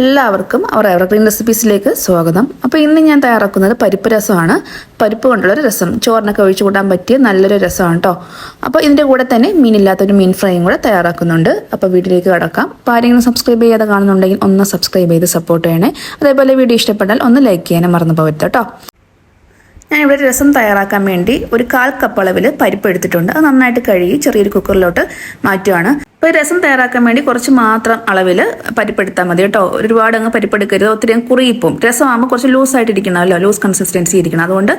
എല്ലാവർക്കും അവർ എവർഗ്രീൻ റെസിപ്പീസിലേക്ക് സ്വാഗതം. അപ്പോൾ ഇന്ന് ഞാൻ തയ്യാറാക്കുന്നത് പരിപ്പ് രസമാണ്. പരിപ്പ് കൊണ്ടുള്ളൊരു രസം, ചോറിനൊക്കെ ഒഴിച്ചു കൂട്ടാൻ പറ്റിയ നല്ലൊരു രസമാണ് കേട്ടോ. അപ്പോൾ ഇതിൻ്റെ കൂടെ തന്നെ മീനില്ലാത്തൊരു മീൻ ഫ്രൈയും കൂടെ തയ്യാറാക്കുന്നുണ്ട്. അപ്പോൾ വീഡിയോയിലേക്ക് കടക്കാം. അപ്പോൾ ആരെങ്കിലും സബ്സ്ക്രൈബ് ചെയ്യാതെ കാണുന്നുണ്ടെങ്കിൽ ഒന്ന് സബ്സ്ക്രൈബ് ചെയ്ത് സപ്പോർട്ട് ചെയ്യണേ. അതേപോലെ വീഡിയോ ഇഷ്ടപ്പെട്ടാൽ ഒന്ന് ലൈക്ക് ചെയ്യാനും മറന്നു പോകരുത് കേട്ടോ. ഞാനിവിടെ രസം തയ്യാറാക്കാൻ വേണ്ടി ഒരു 1/4 കപ്പ് അളവിൽ പരിപ്പ് എടുത്തിട്ടുണ്ട്. അത് നന്നായിട്ട് കഴുകി ചെറിയൊരു കുക്കറിലോട്ട് മാറ്റുകയാണ്. ഇപ്പോൾ രസം തയ്യാറാക്കാൻ വേണ്ടി കുറച്ച് മാത്രം അളവിൽ പരിപ്പെടുത്താൽ മതി കേട്ടോ. ഒരുപാട് അങ്ങ് പരിപ്പെടുക്കരുത്, ഒത്തിരി അങ്ങ് കുറിയിപ്പോവും. രസമാകുമ്പോൾ കുറച്ച് ലൂസായിട്ട് ഇരിക്കണമല്ലോ, ലൂസ് കൺസിസ്റ്റൻസി ഇരിക്കണം. അതുകൊണ്ട്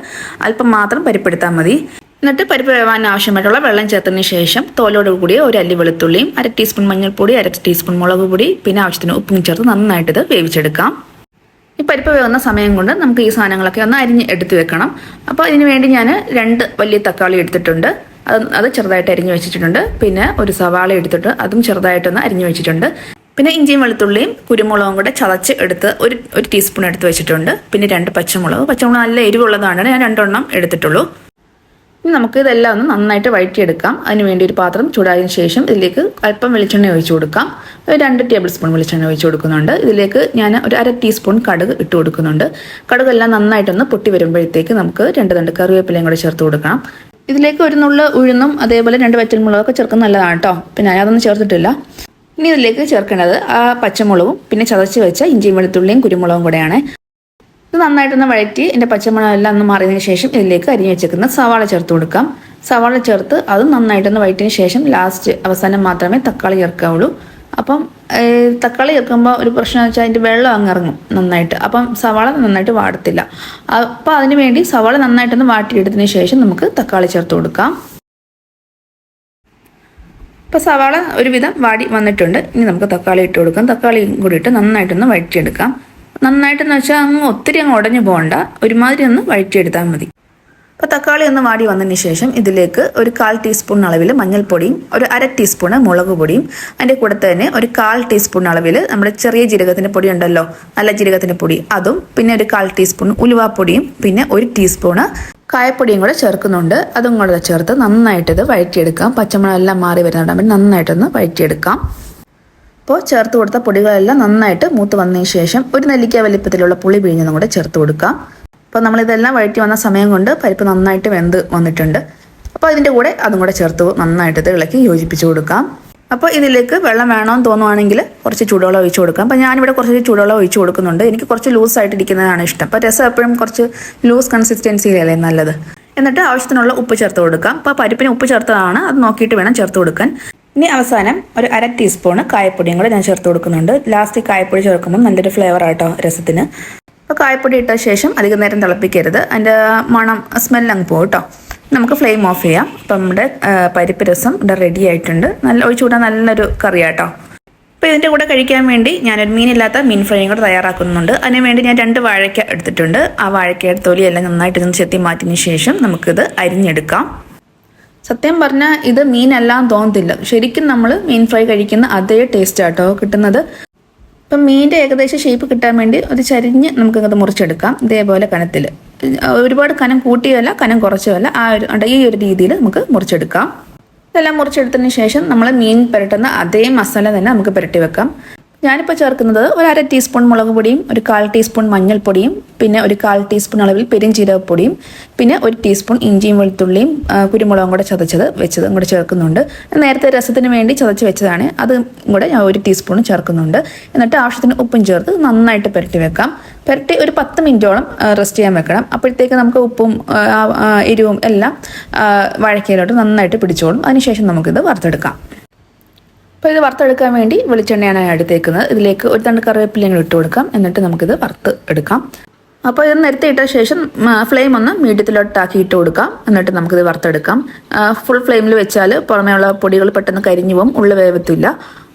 അല്പം മാത്രം പരിപ്പെടുത്താൽ മതി. എന്നിട്ട് പരിപ്പ് വേവാൻ ആവശ്യമായിട്ടുള്ള വെള്ളം ചേർത്തതിന് ശേഷം തോലോട് കൂടി ഒരു അല്ലി വെളുത്തുള്ളിയും 1/2 ടീസ്പൂൺ മഞ്ഞൾപ്പൊടി, 1/2 ടീസ്പൂൺ മുളക് പൊടി, പിന്നെ ആവശ്യത്തിന് ഉപ്പും ചേർത്ത് നന്നായിട്ട് ഇത് വേവിച്ചെടുക്കാം. ഈ പരിപ്പ് വേകുന്ന സമയം കൊണ്ട് നമുക്ക് ഈ സാധനങ്ങളൊക്കെ ഒന്ന് അരിഞ്ഞ് എടുത്ത് വെക്കണം. അപ്പോൾ ഇതിന് വേണ്ടി ഞാൻ 2 വലിയ തക്കാളി എടുത്തിട്ടുണ്ട്. അത് ചെറുതായിട്ട് അരിഞ്ഞു വെച്ചിട്ടുണ്ട്. പിന്നെ ഒരു സവാള എടുത്തിട്ട് അതും ചെറുതായിട്ടൊന്ന് അരിഞ്ഞു വെച്ചിട്ടുണ്ട്. പിന്നെ ഇഞ്ചിയും വെളുത്തുള്ളിയും കുരുമുളകും കൂടെ ചതച്ച് എടുത്ത് ഒരു ടീസ്പൂൺ എടുത്ത് വെച്ചിട്ടുണ്ട്. പിന്നെ 2 പച്ചമുളക് നല്ല എരിവുള്ളതാണ്, ഞാൻ 2 എണ്ണം എടുത്തിട്ടുള്ളൂ. ഇനി നമുക്ക് ഇതെല്ലാം ഒന്ന് നന്നായിട്ട് വഴറ്റിയെടുക്കാം. അതിനുവേണ്ടി ഒരു പാത്രം ചൂടായതിനു ശേഷം ഇതിലേക്ക് അല്പം വെളിച്ചെണ്ണ ഒഴിച്ചു കൊടുക്കാം. 2 ടേബിൾ സ്പൂൺ വെളിച്ചെണ്ണ ഒഴിച്ചു കൊടുക്കുന്നുണ്ട്. ഇതിലേക്ക് ഞാൻ ഒരു 1/2 ടീസ്പൂൺ കടുക് ഇട്ട് കൊടുക്കുന്നുണ്ട്. കടുകെല്ലാം നന്നായിട്ടൊന്ന് പൊട്ടി വരുമ്പോഴത്തേക്ക് നമുക്ക് 2 തണ്ട് കറിവേപ്പിലയും കൂടെ ചേർത്ത് കൊടുക്കണം. ഇതിലേക്ക് ഒരു നുള്ള ഉഴുന്നും അതേപോലെ 2 വറ്റൽമുളകൊക്കെ ചേർക്കുന്നത് നല്ലതാണ് കേട്ടോ. പിന്നെ അതൊന്നും ചേർത്തിട്ടില്ല. ഇനി ഇതിലേക്ക് ചേർക്കേണ്ടത് ആ പച്ചമുളകും പിന്നെ ചതച്ച് വെച്ച ഇഞ്ചിയും വെളുത്തുള്ളിയും കുരുമുളകും കൂടെയാണ്. ഇത് നന്നായിട്ടൊന്ന് വഴറ്റി എൻ്റെ പച്ചമുളക് എല്ലാം ഒന്ന് മാറിയതിന് ശേഷം ഇതിലേക്ക് അരിഞ്ഞു വെച്ചേക്കുന്ന സവാള ചേർത്ത് കൊടുക്കാം. സവാള ചേർത്ത് അതും നന്നായിട്ടൊന്ന് വഴറ്റിയതിന് ശേഷം ലാസ്റ്റ് അവസാനം മാത്രമേ തക്കാളി ചേർക്കാവുള്ളൂ. അപ്പം തക്കാളി ചേർക്കുമ്പോൾ ഒരു പ്രശ്നം വെച്ചാൽ അതിൻ്റെ വെള്ളം അങ്ങ് ഇറങ്ങും നന്നായിട്ട്. അപ്പം സവാള നന്നായിട്ട് വാടത്തില്ല. അപ്പോൾ അതിന് വേണ്ടി സവാള നന്നായിട്ടൊന്ന് വാട്ടിയെടുത്തതിന് ശേഷം നമുക്ക് തക്കാളി ചേർത്ത് കൊടുക്കാം. ഇപ്പോൾ സവാള ഒരുവിധം വാടി വന്നിട്ടുണ്ട്. ഇനി നമുക്ക് തക്കാളി ഇട്ട് കൊടുക്കാം. തക്കാളിയും കൂടി ഇട്ട് നന്നായിട്ടൊന്ന് വഴറ്റിയെടുക്കാം. നന്നായിട്ടെന്ന് വെച്ചാൽ ഒത്തിരി അങ്ങ് ഉടഞ്ഞു പോകണ്ട, ഒരുമാതിരി ഒന്ന് വഴറ്റിയെടുത്താൽ മതി. അപ്പോൾ തക്കാളി ഒന്ന് വാടി വന്നതിന് ശേഷം ഇതിലേക്ക് ഒരു 1/4 ടീസ്പൂൺ അളവിൽ മഞ്ഞൾപ്പൊടിയും ഒരു 1/2 ടീസ്പൂൺ മുളക് പൊടിയും അതിൻ്റെ കൂടെ തന്നെ ഒരു 1/4 ടീസ്പൂൺ അളവിൽ നമ്മുടെ ചെറിയ ജീരകത്തിൻ്റെ പൊടി ഉണ്ടല്ലോ, നല്ല ജീരകത്തിൻ്റെ പൊടി, അതും പിന്നെ ഒരു 1/4 ടീസ്പൂൺ ഉലുവാപ്പൊടിയും പിന്നെ 1 ടീസ്പൂണ് കായപ്പൊടിയും കൂടെ ചേർക്കുന്നുണ്ട്. അതും കൂടെ ചേർത്ത് നന്നായിട്ട് ഇത് വഴറ്റിയെടുക്കാം. പച്ചമുളക് എല്ലാം മാറി വരുന്നുണ്ടെങ്കിൽ നന്നായിട്ടൊന്ന് വഴറ്റിയെടുക്കാം. അപ്പോൾ ചേർത്ത് കൊടുത്ത പൊടികളെല്ലാം നന്നായിട്ട് മൂത്ത് വന്നതിന് ശേഷം ഒരു നെല്ലിക്ക വലിപ്പത്തിലുള്ള പുളി പിഴിഞ്ഞതും കൂടെ ചേർത്ത് കൊടുക്കാം. അപ്പോൾ നമ്മളിതെല്ലാം വഴറ്റി വന്ന സമയം കൊണ്ട് പരിപ്പ് നന്നായിട്ട് വെന്ത് വന്നിട്ടുണ്ട്. അപ്പോൾ അതിൻ്റെ കൂടെ അതും കൂടെ ചേർത്ത് നന്നായിട്ട് ഇത് ഇളക്കി യോജിപ്പിച്ച് കൊടുക്കാം. അപ്പോൾ ഇതിലേക്ക് വെള്ളം വേണമെന്ന് തോന്നുവാണെങ്കിൽ കുറച്ച് ചൂടുവെള്ളം ഒഴിച്ചു കൊടുക്കാം. അപ്പോൾ ഞാനിവിടെ കുറച്ച് ചൂടുവെള്ളം ഒഴിച്ചു കൊടുക്കുന്നുണ്ട്. എനിക്ക് കുറച്ച് ലൂസായിട്ടിരിക്കുന്നതാണ് ഇഷ്ടം. അപ്പോൾ രസം എപ്പോഴും കുറച്ച് ലൂസ് കൺസിസ്റ്റൻസിയിലല്ലേ നല്ലത്. എന്നിട്ട് ആവശ്യത്തിനുള്ള ഉപ്പ് ചേർത്ത് കൊടുക്കാം. അപ്പോൾ പരിപ്പിന് ഉപ്പ് ചേർത്തതാണ്, അത് നോക്കിയിട്ട് വേണം ചേർത്ത് കൊടുക്കാൻ. ഇനി അവസാനം ഒരു 1/2 ടീസ്പൂണ് കായപ്പൊടിയും കൂടെ ഞാൻ ചേർത്ത് കൊടുക്കുന്നുണ്ട്. ലാസ്റ്റ് കായപ്പൊടി ചേർക്കുമ്പോൾ നല്ലൊരു ഫ്ലേവർ ആട്ടോ രസത്തിന്. അപ്പോൾ കായപ്പൊടി ഇട്ട ശേഷം അധികം നേരം തിളപ്പിക്കരുത്, അതിൻ്റെ മണം സ്മെല്ലങ്ങ് പോകും കേട്ടോ. നമുക്ക് ഫ്ലെയിം ഓഫ് ചെയ്യാം. അപ്പം നമ്മുടെ പരിപ്പ് രസം ഇവിടെ റെഡി ആയിട്ടുണ്ട്. നല്ല ഒഴിച്ചുകൂടാൻ നല്ലൊരു കറിയാട്ടോ. അപ്പോൾ ഇതിൻ്റെ കൂടെ കഴിക്കാൻ വേണ്ടി ഞാനൊരു മീനില്ലാത്ത മീൻ ഫ്രൈയും കൂടെ തയ്യാറാക്കുന്നുണ്ട്. അതിന് വേണ്ടി ഞാൻ 2 വാഴയ്ക്ക എടുത്തിട്ടുണ്ട്. ആ വാഴയ്ക്കയുടെ തൊലിയെല്ലാം നന്നായിട്ട് ഇതൊന്ന് ചെത്തി മാറ്റിയതിന് ശേഷം നമുക്കിത് അരിഞ്ഞെടുക്കാം. സത്യം പറഞ്ഞാൽ ഇത് മീനെല്ലാം തോന്നത്തില്ല, ശരിക്കും നമ്മൾ മീൻ ഫ്രൈ കഴിക്കുന്ന അതേ ടേസ്റ്റ് ആട്ടോ കിട്ടുന്നത്. ഇപ്പം മീനിൻ്റെ ഏകദേശം ഷേപ്പ് കിട്ടാൻ വേണ്ടി ഒരു ചരിഞ്ഞ് നമുക്കത് മുറിച്ചെടുക്കാം. ഇതേപോലെ കനത്തിൽ, ഒരുപാട് കനം കൂട്ടിയല്ല കനം കുറച്ചുമല്ല, ഈ ഒരു രീതിയിൽ നമുക്ക് മുറിച്ചെടുക്കാം. ഇതെല്ലാം മുറിച്ചെടുത്തതിന് ശേഷം നമ്മൾ മീൻ പുരട്ടുന്ന അതേ മസാല തന്നെ നമുക്ക് പുരട്ടി വെക്കാം. ഞാനിപ്പോൾ ചേർക്കുന്നത് ഒരു 1/2 ടീസ്പൂൺ മുളക് പൊടിയും ഒരു 1/4 ടീസ്പൂൺ മഞ്ഞൾപ്പൊടിയും പിന്നെ ഒരു 1/4 ടീസ്പൂൺ അളവിൽ പെരുംജീരകപ്പൊടിയും പിന്നെ 1 ടീസ്പൂൺ ഇഞ്ചിയും വെളുത്തുള്ളിയും കുരുമുളകും കൂടെ വെച്ചതും കൂടെ ചേർക്കുന്നുണ്ട്. നേരത്തെ രസത്തിന് വേണ്ടി ചതച്ച് വെച്ചതാണ്, അതും കൂടെ ഞാൻ 1 ടീസ്പൂൺ ചേർക്കുന്നുണ്ട്. എന്നിട്ട് ആവശ്യത്തിന് ഉപ്പും ചേർത്ത് നന്നായിട്ട് പുരട്ടി വെക്കാം. പുരട്ടി ഒരു 10 മിനിറ്റോളം റെസ്റ്റ് ചെയ്യാൻ വെക്കണം. അപ്പോഴത്തേക്ക് നമുക്ക് ഉപ്പും എരിവും എല്ലാം വാഴക്കയിലോട്ട് നന്നായിട്ട് പിടിച്ചോളും. അതിനുശേഷം നമുക്കിത് വറുത്തെടുക്കാം. അപ്പോൾ ഇത് വറുത്തെടുക്കാൻ വേണ്ടി വെളിച്ചെണ്ണയാണ് എടുത്തേക്കുന്നത്. ഇതിലേക്ക് 1 തണ്ട് കറിവേപ്പിലയും ഇട്ട് കൊടുക്കാം. എന്നിട്ട് നമുക്കിത് വറുത്ത് എടുക്കാം. അപ്പോൾ ഇത് നിരത്തി ഇട്ട ശേഷം ഫ്ലെയിം ഒന്ന് മീഡിയത്തിലോട്ടാക്കി ഇട്ട് കൊടുക്കാം. എന്നിട്ട് നമുക്കിത് വറുത്തെടുക്കാം. ഫുൾ ഫ്ലെയിമിൽ വെച്ചാൽ പുറമേയുള്ള പൊടികൾ പെട്ടെന്ന് കരിഞ്ഞു പോകും, ഉള്ള വേവത്തില്ല.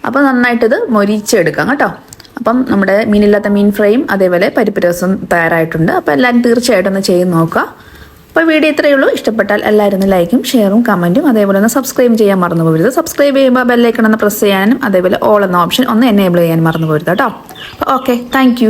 അപ്പോൾ നന്നായിട്ടിത് മൊരിച്ചെടുക്കാം കേട്ടോ. അപ്പം നമ്മുടെ മീനില്ലാത്ത മീൻ ഫ്രൈയും അതേപോലെ പരിപ്പ് രസം തയ്യാറായിട്ടുണ്ട്. അപ്പോൾ എല്ലാവരും തീർച്ചയായിട്ടും ഒന്ന് ചെയ്ത് നോക്കുക. അപ്പോൾ വീഡിയോ ഇത്രയേ ഉള്ളൂ. ഇഷ്ടപ്പെട്ടാൽ എല്ലാവരും ഒന്ന് ലൈക്കും ഷെയറും കമൻറ്റും അതേപോലെ ഒന്ന് സബ്സ്ക്രൈബ് ചെയ്യാൻ മറന്നു പോകരുത്. സബ്സ്ക്രൈബ് ചെയ്യുമ്പോൾ ബെല്ലൈക്കൺ ഒന്ന് പ്രസ് ചെയ്യാനും അതേപോലെ ഓൾ എന്ന ഓപ്ഷൻ ഒന്ന് എനേബിൾ ചെയ്യാൻ മറന്നു പോകരുത് കേട്ടോ. Okay, thank